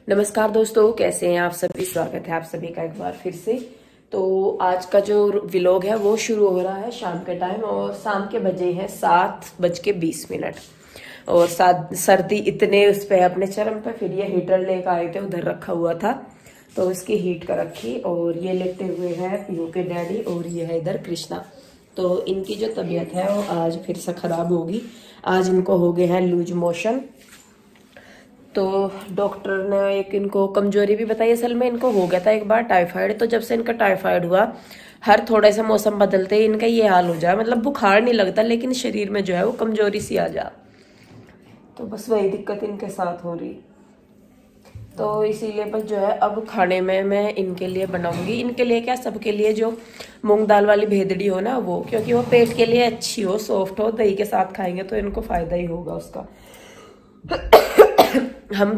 नमस्कार दोस्तों, कैसे हैं आप सभी। स्वागत है आप सभी का एक बार फिर से। तो आज का जो व्लॉग है वो शुरू हो रहा है शाम के टाइम, और शाम के बजे हैं 7:20। और सर्दी इतने उस पे अपने चरम पे। फिर ये हीटर लेकर आए थे, उधर रखा हुआ था तो उसकी हीट कर रखी। और ये लेटे हुए हैं पीहू के डैडी, और ये है इधर कृष्णा। तो इनकी जो तबीयत है वो आज फिर से खराब होगी। आज इनको हो गए हैं लूज मोशन। तो डॉक्टर ने एक इनको कमजोरी भी बताई। असल में इनको हो गया था एक बार टाइफाइड, तो जब से इनका टाइफाइड हुआ, हर थोड़े से मौसम बदलते ही इनका ये हाल हो जाए। मतलब बुखार नहीं लगता, लेकिन शरीर में जो है वो कमजोरी सी आ जा। तो बस वही दिक्कत इनके साथ हो रही। तो इसीलिए बस जो है अब खाने में मैं इनके लिए बनाऊंगी। इनके लिए क्या, सबके लिए जो मूंग दाल वाली भेदड़ी हो ना वो, क्योंकि वो पेट के लिए अच्छी हो, सॉफ्ट हो, दही के साथ खाएंगे तो इनको फायदा ही होगा उसका। हम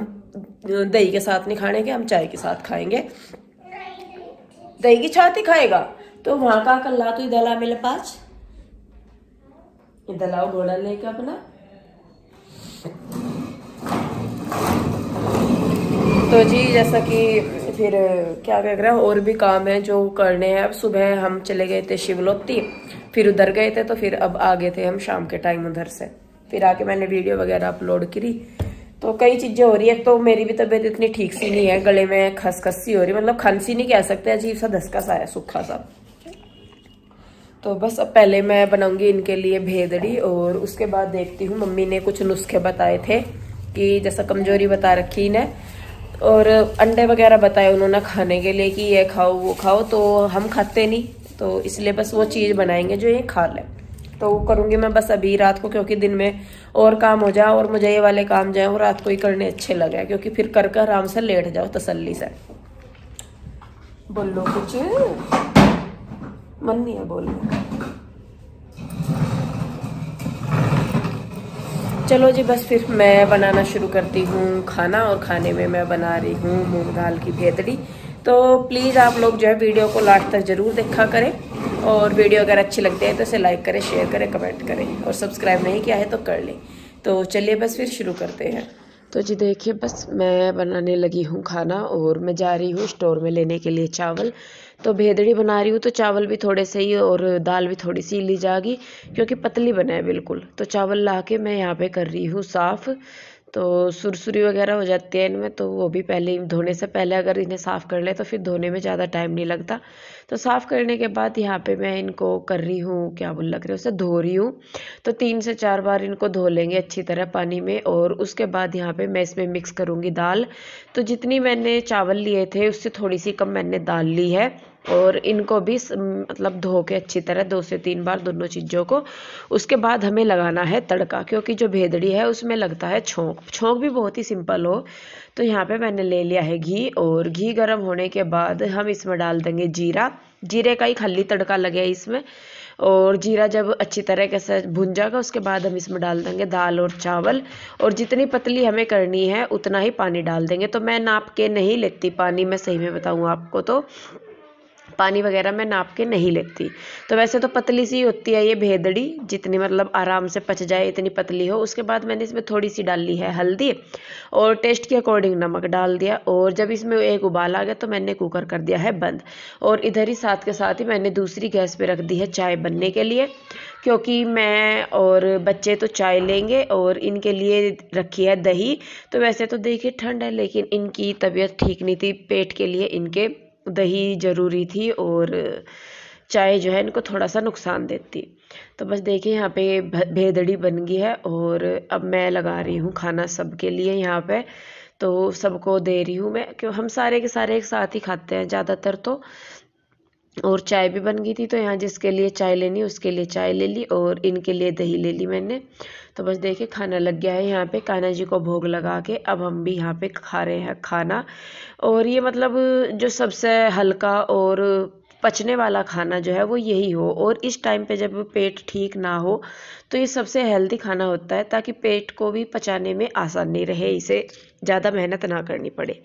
दही के साथ नहीं खाने के, हम चाय के साथ खाएंगे। दही की छाती खाएगा तो वहां का कर ला, तो इधर आ मेरे पास, इधर लाओ घोड़ा लेके अपना। तो जी जैसा कि फिर क्या कह रहा है, और भी काम है जो करने हैं। अब सुबह हम चले गए थे शिवलोती, फिर उधर गए थे, तो फिर अब आ गए थे हम शाम के टाइम उधर से। फिर आके मैंने वीडियो वगैरह अपलोड करी। तो कई चीजें हो रही है। तो मेरी भी तबीयत इतनी ठीक सी नहीं है, गले में खसखस सी हो रही, मतलब खांसी नहीं कह सकते, अजीब सा धसका सा है, सूखा सा। तो बस अब पहले मैं बनाऊंगी इनके लिए भेदड़ी, और उसके बाद देखती हूँ। मम्मी ने कुछ नुस्खे बताए थे कि जैसा कमजोरी बता रखी इन्हें, और अंडे वगैरह बताए उन्होंने खाने के लिए कि ये खाओ वो खाओ। तो हम खाते नहीं, तो इसलिए बस वो चीज बनाएंगे जो ये खा ले। तो वो करूंगी मैं बस अभी रात को, क्योंकि दिन में और काम हो जाए, और मुझे ये वाले काम जो है वो रात को ही करने अच्छे लगे, क्योंकि फिर कर कर आराम से लेट जाओ तसल्ली से। बोलो कुछ, मन नहीं है बोलने का। चलो जी, बस फिर मैं बनाना शुरू करती हूँ खाना। और खाने में मैं बना रही हूँ मूंग दाल की भेदड़ी। तो प्लीज़ आप लोग जो है वीडियो को लास्ट तक जरूर देखा करें, और वीडियो अगर अच्छी लगती है तो इसे लाइक करें, शेयर करें, कमेंट करें, और सब्सक्राइब नहीं किया है तो कर लें। तो चलिए बस फिर शुरू करते हैं। तो जी देखिए, बस मैं बनाने लगी हूँ खाना, और मैं जा रही हूँ स्टोर में लेने के लिए चावल। तो भेदड़ी बना रही हूँ तो चावल भी थोड़े से ही और दाल भी थोड़ी सी ली जाएगी, क्योंकि पतली बनाए बिल्कुल। तो चावल ला के मैं यहाँ पे कर रही हूँ साफ़। तो सुरसुरी वगैरह हो जाती है इनमें, तो वो भी पहले ही धोने से पहले अगर इन्हें साफ़ कर ले तो फिर धोने में ज़्यादा टाइम नहीं लगता। तो साफ़ करने के बाद यहाँ पे मैं इनको कर रही हूँ, क्या बोल लग रहे उसे, धो रही हूँ। तो 3 से 4 बार इनको धो लेंगे अच्छी तरह पानी में, और उसके बाद यहाँ पे मैं इसमें मिक्स करूँगी दाल। तो जितनी मैंने चावल लिए थे उससे थोड़ी सी कम मैंने दाल ली है। और इनको भी मतलब धो के अच्छी तरह 2 से 3 बार दोनों चीज़ों को। उसके बाद हमें लगाना है तड़का, क्योंकि जो भेदड़ी है उसमें लगता है छोंक। छोंक भी बहुत ही सिंपल हो। तो यहाँ पे मैंने ले लिया है घी, और घी गर्म होने के बाद हम इसमें डाल देंगे जीरा। जीरे का ही खाली तड़का लगे इसमें। और जीरा जब अच्छी तरीके से भुन जाएगा उसके बाद हम इसमें डाल देंगे दाल और चावल। और जितनी पतली हमें करनी है उतना ही पानी डाल देंगे। तो मैं नाप के नहीं लेती पानी, मैं सही में बताऊँ आपको तो पानी वगैरह मैं नाप के नहीं लेती। तो वैसे तो पतली सी होती है ये भेदड़ी, जितनी मतलब आराम से पच जाए इतनी पतली हो। उसके बाद मैंने इसमें थोड़ी सी डाली है हल्दी, और टेस्ट के अकॉर्डिंग नमक डाल दिया। और जब इसमें एक उबाल आ गया तो मैंने कुकर कर दिया है बंद। और इधर ही साथ के साथ ही मैंने दूसरी गैस पे रख दी है चाय बनने के लिए, क्योंकि मैं और बच्चे तो चाय लेंगे, और इनके लिए रखी है दही। तो वैसे तो देखिए ठंड है, लेकिन इनकी तबीयत ठीक नहीं थी, पेट के लिए इनके दही ज़रूरी थी, और चाय जो है इनको थोड़ा सा नुकसान देती। तो बस देखिए यहाँ पे भेदड़ी बन गई है, और अब मैं लगा रही हूँ खाना सबके लिए यहाँ पे। तो सबको दे रही हूँ मैं, क्यों हम सारे के सारे एक साथ ही खाते हैं ज़्यादातर तो। और चाय भी बन गई थी, तो यहाँ जिसके लिए चाय लेनी उसके लिए चाय ले ली, और इनके लिए दही ले ली मैंने। तो बस देखिए खाना लग गया है यहाँ पे, कान्हा जी को भोग लगा के अब हम भी यहाँ पे खा रहे हैं खाना। और ये मतलब जो सबसे हल्का और पचने वाला खाना जो है वो यही हो। और इस टाइम पे जब पेट ठीक ना हो तो ये सबसे हेल्दी खाना होता है, ताकि पेट को भी पचाने में आसानी रहे, इसे ज़्यादा मेहनत ना करनी पड़े।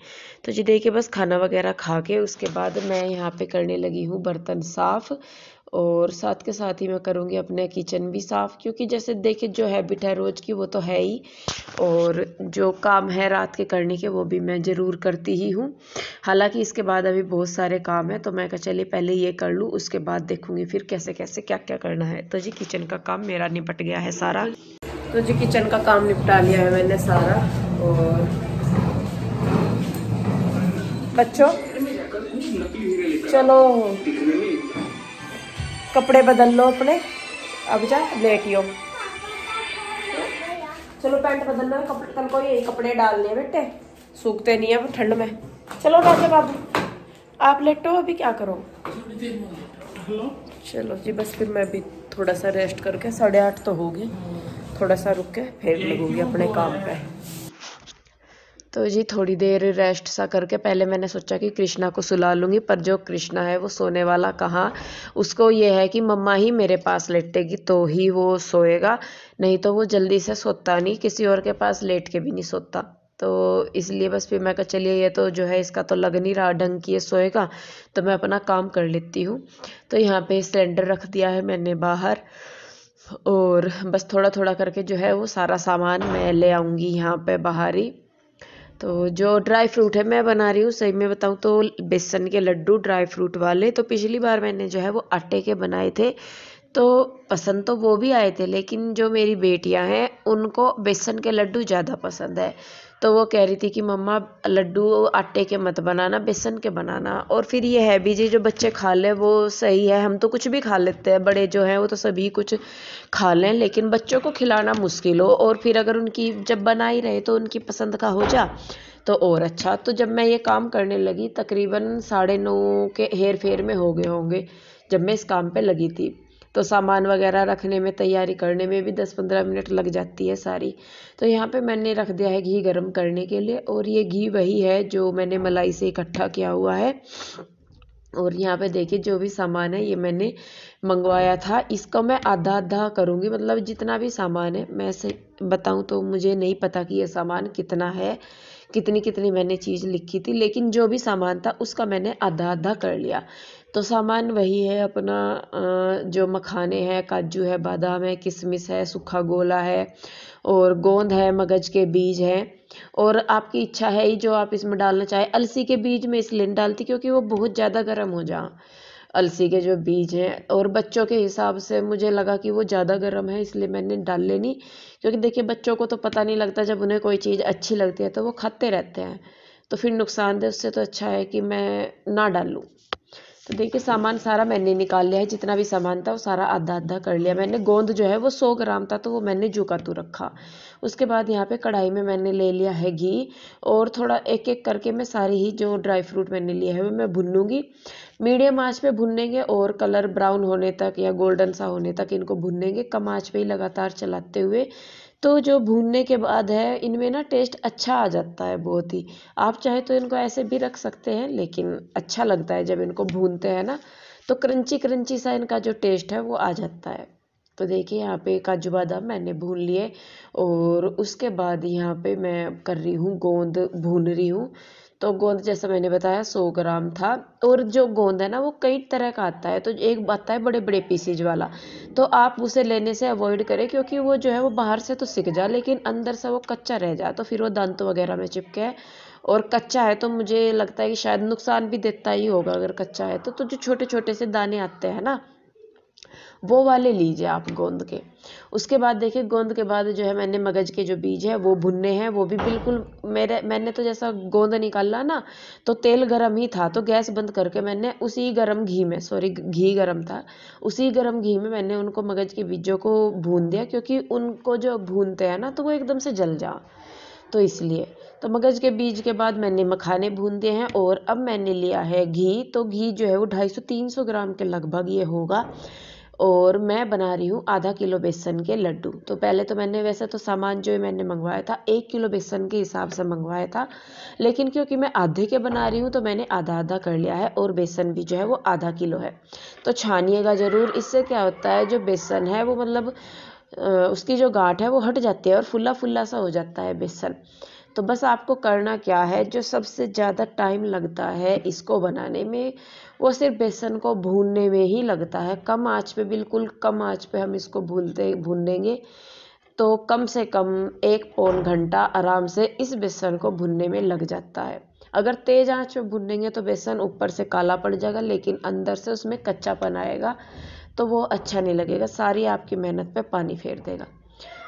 तो जी देखिए, बस खाना वगैरह खा के उसके बाद मैं यहाँ पे करने लगी हूँ बर्तन साफ़। और साथ के साथ ही मैं करूँगी अपने किचन भी साफ़, क्योंकि जैसे देखिए जो हैबिट है रोज़ की वो तो है ही, और जो काम है रात के करने के वो भी मैं ज़रूर करती ही हूँ। हालांकि इसके बाद अभी बहुत सारे काम है, तो मैं कहा चलिए पहले ये कर लूँ, उसके बाद देखूँगी फिर कैसे कैसे क्या क्या करना है। तो जी किचन का काम मेरा निपट गया है सारा। तो जी किचन का काम निपटा लिया है मैंने सारा। और बच्चों चलो कपड़े बदल लो अपने, अब जा लेटियो। चलो पैंट बदल लो, कपड़े कल को यही कपड़े डालने हैं बेटे, सूखते नहीं है ठंड में। चलो राजा बाबू आप लेटो, अभी क्या करो। चलो जी बस फिर मैं भी थोड़ा सा रेस्ट करके 8:30 तो हो गए, थोड़ा सा रुक के फिर लगूंगी अपने काम पे। तो जी थोड़ी देर रेस्ट सा करके पहले मैंने सोचा कि कृष्णा को सुला लूँगी, पर जो कृष्णा है वो सोने वाला कहाँ। उसको ये है कि मम्मा ही मेरे पास लेटेगी तो ही वो सोएगा, नहीं तो वो जल्दी से सोता नहीं, किसी और के पास लेट के भी नहीं सोता। तो इसलिए बस फिर मैं कहा चलिए ये तो जो है इसका तो लग नहीं रहा ढंग की ये सोएगा, तो मैं अपना काम कर लेती हूँ। तो यहाँ पे सिलेंडर रख दिया है मैंने बाहर, और बस थोड़ा थोड़ा करके जो है वो सारा सामान मैं ले आऊँगी यहाँ पे बाहर ही। तो जो ड्राई फ्रूट है मैं बना रही हूँ, सही में बताऊँ तो बेसन के लड्डू ड्राई फ्रूट वाले। तो पिछली बार मैंने जो है वो आटे के बनाए थे, तो पसंद तो वो भी आए थे, लेकिन जो मेरी बेटियां हैं उनको बेसन के लड्डू ज़्यादा पसंद है। तो वो कह रही थी कि मम्मा लड्डू आटे के मत बनाना, बेसन के बनाना। और फिर ये है भी जी जो बच्चे खा लें वो सही है, हम तो कुछ भी खा लेते हैं, बड़े जो हैं वो तो सभी कुछ खा लें, लेकिन बच्चों को खिलाना मुश्किल हो, और फिर अगर उनकी जब बना ही रहे तो उनकी पसंद का हो जा तो और अच्छा। तो जब मैं ये काम करने लगी तकरीबन 9:30 के हेर फेर में हो गए होंगे जब मैं इस काम पे लगी थी। तो सामान वगैरह रखने में तैयारी करने में भी 10-15 मिनट लग जाती है सारी। तो यहाँ पे मैंने रख दिया है घी गर्म करने के लिए, और ये घी वही है जो मैंने मलाई से इकट्ठा किया हुआ है। और यहाँ पे देखिए जो भी सामान है ये मैंने मंगवाया था, इसको मैं आधा आधा करूँगी, मतलब जितना भी सामान है। मैं से बताऊँ तो मुझे नहीं पता कि ये सामान कितना है, कितनी कितनी मैंने चीज़ लिखी थी, लेकिन जो भी सामान था उसका मैंने आधा आधा कर लिया। तो सामान वही है अपना, जो मखाने हैं, काजू है, बादाम है, किशमिश है, सूखा गोला है, और गोंद है, मगज के बीज हैं, और आपकी इच्छा है ही जो आप इसमें डालना चाहे। अलसी के बीज में इसलिए नहीं डालती क्योंकि वो बहुत ज़्यादा गर्म हो जा, अलसी के जो बीज हैं, और बच्चों के हिसाब से मुझे लगा कि वो ज़्यादा गर्म है इसलिए मैंने डाल लेनी। क्योंकि देखिए बच्चों को तो पता नहीं लगता, जब उन्हें कोई चीज़ अच्छी लगती है तो वो खाते रहते हैं, तो फिर नुकसानदेह, उससे तो अच्छा है कि मैं ना डालूँ। तो देखिए सामान सारा मैंने निकाल लिया है, जितना भी सामान था वो सारा आधा आधा कर लिया मैंने। गोंद जो है वो 100 ग्राम था तो वो मैंने जू का तू रखा। उसके बाद यहाँ पे कढ़ाई में मैंने ले लिया है घी, और थोड़ा एक एक करके मैं सारी ही जो ड्राई फ्रूट मैंने लिए है वो मैं भून लूँगी। मीडियम आंच पे भुनेंगे और कलर ब्राउन होने तक या गोल्डन सा होने तक इनको भुनेंगे, कम आंच पे ही लगातार चलाते हुए। तो जो भूनने के बाद है इनमें ना टेस्ट अच्छा आ जाता है बहुत ही। आप चाहे तो इनको ऐसे भी रख सकते हैं, लेकिन अच्छा लगता है जब इनको भूनते हैं ना, तो क्रंची क्रंची सा इनका जो टेस्ट है वो आ जाता है। तो देखिए यहाँ पे काजू बादाम मैंने भून लिए, और उसके बाद यहाँ पे मैं कर रही हूँ गोंद भून रही हूँ। तो गोंद जैसा मैंने बताया 100 ग्राम था, और जो गोंद है ना वो कई तरह का आता है। तो एक आता है बड़े बड़े पीसेज वाला, तो आप उसे लेने से अवॉइड करें, क्योंकि वो जो है वो बाहर से तो सिक जा लेकिन अंदर से वो कच्चा रह जाए, तो फिर वो दांतों वगैरह में चिपके, और कच्चा है तो मुझे लगता है कि शायद नुकसान भी देता ही होगा अगर कच्चा है तो जो छोटे छोटे से दाने आते हैं ना वो वाले लीजिए आप गोंद के। उसके बाद देखिए गोंद के बाद जो है मैंने मगज के जो बीज है वो भुनने हैं, वो भी बिल्कुल मैंने तो जैसा गोंद निकाला ना तो तेल गरम ही था, तो गैस बंद करके मैंने उसी गरम घी में, सॉरी घी गरम था, उसी गरम घी में मैंने उनको मगज के बीजों को भून दिया, क्योंकि उनको जो भूनते हैं ना तो वो एकदम से जल जा, तो इसलिए। तो मगज के बीज के बाद मैंने मखाने भून दिए हैं, और अब मैंने लिया है घी। तो घी जो है वो 250-300 ग्राम के लगभग ये होगा, और मैं बना रही हूँ आधा किलो बेसन के लड्डू। तो पहले तो मैंने वैसे तो सामान जो मैंने मंगवाया था 1 किलो बेसन के हिसाब से मंगवाया था, लेकिन क्योंकि मैं आधे के बना रही हूँ तो मैंने आधा आधा कर लिया है, और बेसन भी जो है वो आधा किलो है। तो छानिएगा ज़रूर, इससे क्या होता है जो बेसन है वो मतलब उसकी जो गांठ है वो हट जाती है और फुल्ला फुल्ला सा हो जाता है बेसन। तो बस आपको करना क्या है, जो सबसे ज़्यादा टाइम लगता है इसको बनाने में वो सिर्फ बेसन को भूनने में ही लगता है। कम आंच पे, बिल्कुल कम आंच पे हम इसको भूनेंगे तो कम से कम 1 पौन घंटा आराम से इस बेसन को भुनने में लग जाता है। अगर तेज आंच पे भुनेंगे तो बेसन ऊपर से काला पड़ जाएगा, लेकिन अंदर से उसमें कच्चापन आएगा तो वो अच्छा नहीं लगेगा, सारी आपकी मेहनत पे पानी फेर देगा।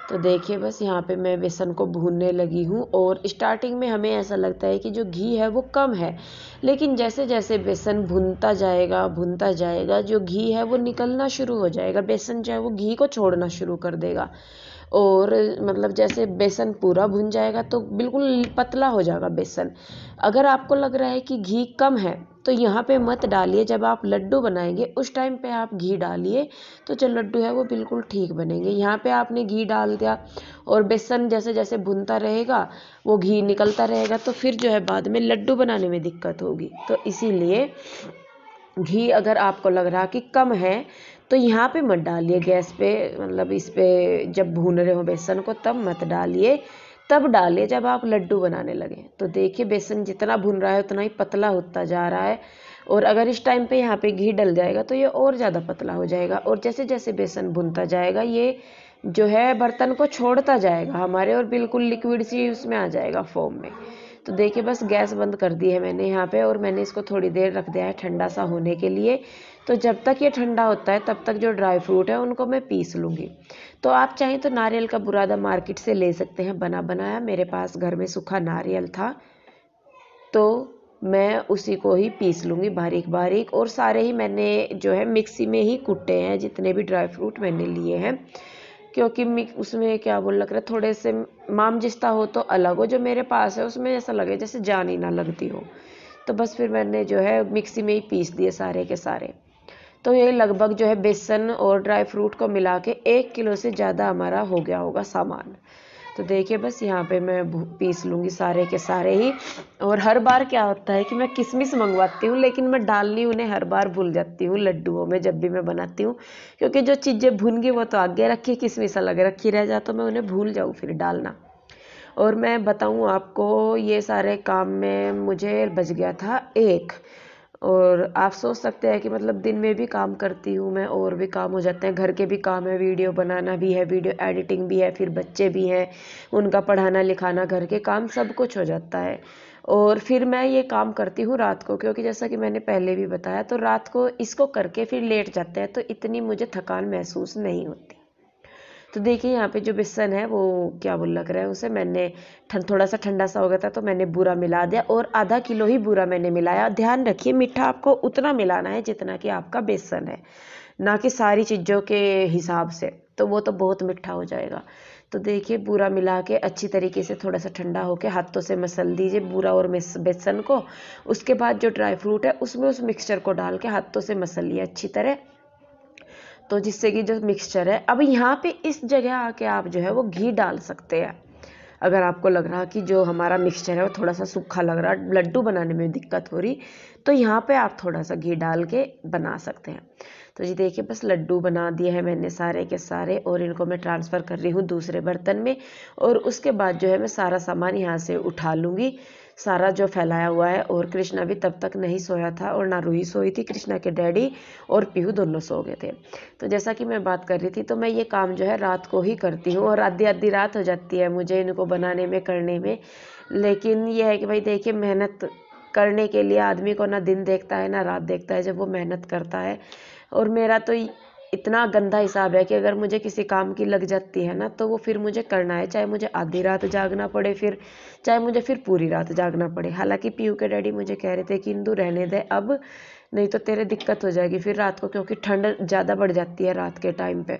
तो देखिए बस यहाँ पे मैं बेसन को भूनने लगी हूँ। और स्टार्टिंग में हमें ऐसा लगता है कि जो घी है वो कम है, लेकिन जैसे जैसे बेसन भुनता जाएगा जो घी है वो निकलना शुरू हो जाएगा, बेसन जो है वो घी को छोड़ना शुरू कर देगा। और मतलब जैसे बेसन पूरा भुन जाएगा तो बिल्कुल पतला हो जाएगा बेसन। अगर आपको लग रहा है कि घी कम है तो यहाँ पे मत डालिए, जब आप लड्डू बनाएंगे उस टाइम पे आप घी डालिए, तो जो लड्डू है वो बिल्कुल ठीक बनेंगे। यहाँ पे आपने घी डाल दिया और बेसन जैसे जैसे भुनता रहेगा वो घी निकलता रहेगा, तो फिर जो है बाद में लड्डू बनाने में दिक्कत होगी। तो इसीलिए घी अगर आपको लग रहा कि कम है तो यहाँ पे मत डालिए गैस पे, मतलब इस पे जब भून रहे हो बेसन को तब मत डालिए, तब डालिए जब आप लड्डू बनाने लगे। तो देखिए बेसन जितना भुन रहा है उतना ही पतला होता जा रहा है, और अगर इस टाइम पे यहाँ पे घी डल जाएगा तो ये और ज़्यादा पतला हो जाएगा। और जैसे जैसे बेसन भुनता जाएगा ये जो है बर्तन को छोड़ता जाएगा हमारे, और बिल्कुल लिक्विड सी उसमें आ जाएगा फॉर्म में। तो देखिए बस गैस बंद कर दी है मैंने यहाँ पे, और मैंने इसको थोड़ी देर रख दिया है ठंडा सा होने के लिए। तो जब तक ये ठंडा होता है तब तक जो ड्राई फ्रूट है उनको मैं पीस लूँगी। तो आप चाहें तो नारियल का बुरादा मार्केट से ले सकते हैं बना बनाया, मेरे पास घर में सूखा नारियल था तो मैं उसी को ही पीस लूँगी बारीक बारीक। और सारे ही मैंने जो है मिक्सी में ही कुटे हैं जितने भी ड्राई फ्रूट मैंने लिए हैं, क्योंकि उसमें क्या बोल लग रहा है थोड़े से माम जिस्ता हो तो अलग हो, जो मेरे पास है उसमें ऐसा लगे जैसे जान ही ना लगती हो। तो बस फिर मैंने जो है मिक्सी में ही पीस दिए सारे के सारे। तो ये लगभग जो है बेसन और ड्राई फ्रूट को मिला के 1 किलो से ज़्यादा हमारा हो गया होगा सामान। तो देखिए बस यहाँ पे मैं पीस लूँगी सारे के सारे ही। और हर बार क्या होता है कि मैं किशमिश मंगवाती हूँ लेकिन मैं डालनी उन्हें हर बार भूल जाती हूँ लड्डुओं में जब भी मैं बनाती हूँ, क्योंकि जो चीज़ें भून गई वो तो आगे रखी, किशमिश अलग रखी रह जा तो मैं उन्हें भूल जाऊँ फिर डालना। और मैं बताऊँ आपको ये सारे काम में मुझे बच गया था 1। और आप सोच सकते हैं कि मतलब दिन में भी काम करती हूँ मैं, और भी काम हो जाते हैं, घर के भी काम है, वीडियो बनाना भी है, वीडियो एडिटिंग भी है, फिर बच्चे भी हैं उनका पढ़ाना लिखाना, घर के काम सब कुछ हो जाता है। और फिर मैं ये काम करती हूँ रात को, क्योंकि जैसा कि मैंने पहले भी बताया तो रात को इसको करके फिर लेट जाते हैं तो इतनी मुझे थकान महसूस नहीं होती। तो देखिए यहाँ पे जो बेसन है वो क्या बोल लग रहा है उसे मैंने थोड़ा सा ठंडा सा हो गया था तो मैंने बूरा मिला दिया, और आधा किलो ही बूरा मैंने मिलाया। ध्यान रखिए मीठा आपको उतना मिलाना है जितना कि आपका बेसन है, ना कि सारी चीज़ों के हिसाब से, तो वो तो बहुत मीठा हो जाएगा। तो देखिए बूरा मिला के अच्छी तरीके से थोड़ा सा ठंडा होके हाथों से मसल दीजिए बूरा और बेसन को। उसके बाद जो ड्राई फ्रूट है उसमें उस मिक्सचर को डाल के हाथों से मसल लिया अच्छी तरह, तो जिससे कि जो मिक्सचर है, अब यहाँ पे इस जगह आके आप जो है वो घी डाल सकते हैं। अगर आपको लग रहा कि जो हमारा मिक्सचर है वो थोड़ा सा सूखा लग रहा, लड्डू बनाने में दिक्कत हो रही, तो यहाँ पे आप थोड़ा सा घी डाल के बना सकते हैं। तो जी देखिए बस लड्डू बना दिए हैं मैंने सारे के सारे, और इनको मैं ट्रांसफ़र कर रही हूँ दूसरे बर्तन में। और उसके बाद जो है मैं सारा सामान यहाँ से उठा लूँगी, सारा जो फैलाया हुआ है। और कृष्णा भी तब तक नहीं सोया था और ना रूही सोई थी, कृष्णा के डैडी और पीहू दोनों सो गए थे। तो जैसा कि मैं बात कर रही थी तो मैं ये काम जो है रात को ही करती हूँ, और आधी आधी रात हो जाती है मुझे इनको बनाने में करने में। लेकिन ये है कि भाई देखिए मेहनत करने के लिए आदमी को ना दिन देखता है ना रात देखता है जब वो मेहनत करता है। और मेरा तो इतना गंदा हिसाब है कि अगर मुझे किसी काम की लग जाती है ना तो वो फिर मुझे करना है, चाहे मुझे आधी रात जागना पड़े, फिर चाहे मुझे फिर पूरी रात जागना पड़े। हालांकि पीयू के डैडी मुझे कह रहे थे कि इंदु रहने दे अब, नहीं तो तेरे दिक्कत हो जाएगी फिर रात को, क्योंकि ठंड ज़्यादा बढ़ जाती है रात के टाइम पे।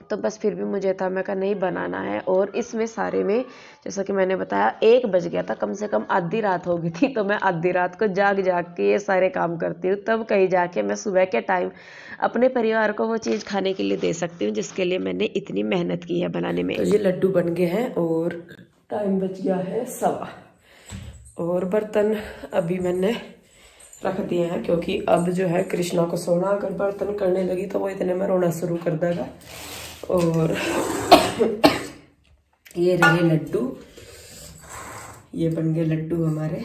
तो बस फिर भी मुझे था, मैं कहा नहीं बनाना है। और इसमें सारे में जैसा कि मैंने बताया 1 बज गया था, कम से कम आधी रात हो गई थी। तो मैं आधी रात को जाग के ये सारे काम करती हूँ, तब कहीं जाके मैं सुबह के टाइम अपने परिवार को वो चीज़ खाने के लिए दे सकती हूँ जिसके लिए मैंने इतनी मेहनत की है बनाने में। तो ये लड्डू बन गए हैं और टाइम बच गया है 1:15, और बर्तन अभी मैंने रख दिए हैं, क्योंकि अब जो है कृष्णा को सोना, अगर बर्तन करने लगी तो वो इतने में रोना शुरू कर देगा। और ये रहे लड्डू, ये बन गए लड्डू हमारे।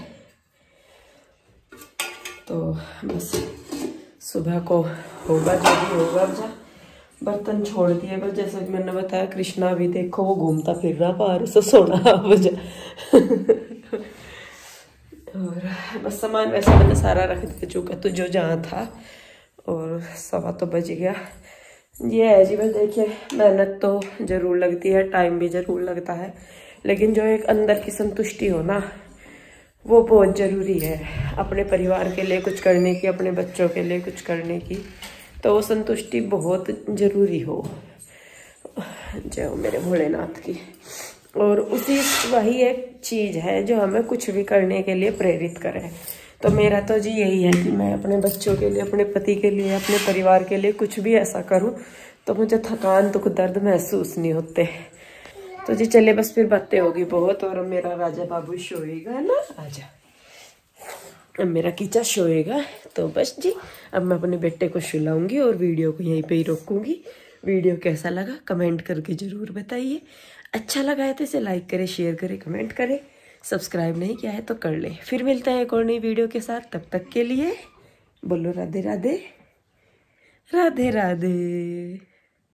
तो बस सुबह को होगा जो भी होगा। बर्तन छोड़ दिए बस, जैसा कि मैंने बताया। कृष्णा भी देखो वो घूमता फिर रहा बाहर, उसे सोना बजा। और बस सामान वैसे मैंने सारा रख दे चुका तो जो जहाँ था। और 1:15 तो बज गया। ये है जी, बस देखिए मेहनत तो ज़रूर लगती है, टाइम भी ज़रूर लगता है, लेकिन जो एक अंदर की संतुष्टि हो ना, वो बहुत ज़रूरी है। अपने परिवार के लिए कुछ करने की, अपने बच्चों के लिए कुछ करने की, तो वो संतुष्टि बहुत ज़रूरी हो। जय हो मेरे भोलेनाथ की। और वही एक चीज़ है जो हमें कुछ भी करने के लिए प्रेरित करे। तो मेरा तो जी यही है कि मैं अपने बच्चों के लिए, अपने पति के लिए, अपने परिवार के लिए कुछ भी ऐसा करूं तो मुझे थकान, दुख, दर्द महसूस नहीं होते। तो जी चलिए, बस फिर बातें होगी बहुत। और मेरा राजा बाबू सोएगा ना, आजा, अब मेरा कीचा सोएगा। तो बस जी, अब मैं अपने बेटे को सुलाऊंगी और वीडियो को यहीं पे ही रोकूंगी। वीडियो कैसा लगा कमेंट करके ज़रूर बताइए। अच्छा लगा है तो इसे लाइक करें, शेयर करें, कमेंट करें। सब्सक्राइब नहीं किया है तो कर ले। फिर मिलते हैं एक और नई वीडियो के साथ। तब तक के लिए बोलो राधे राधे, राधे राधे।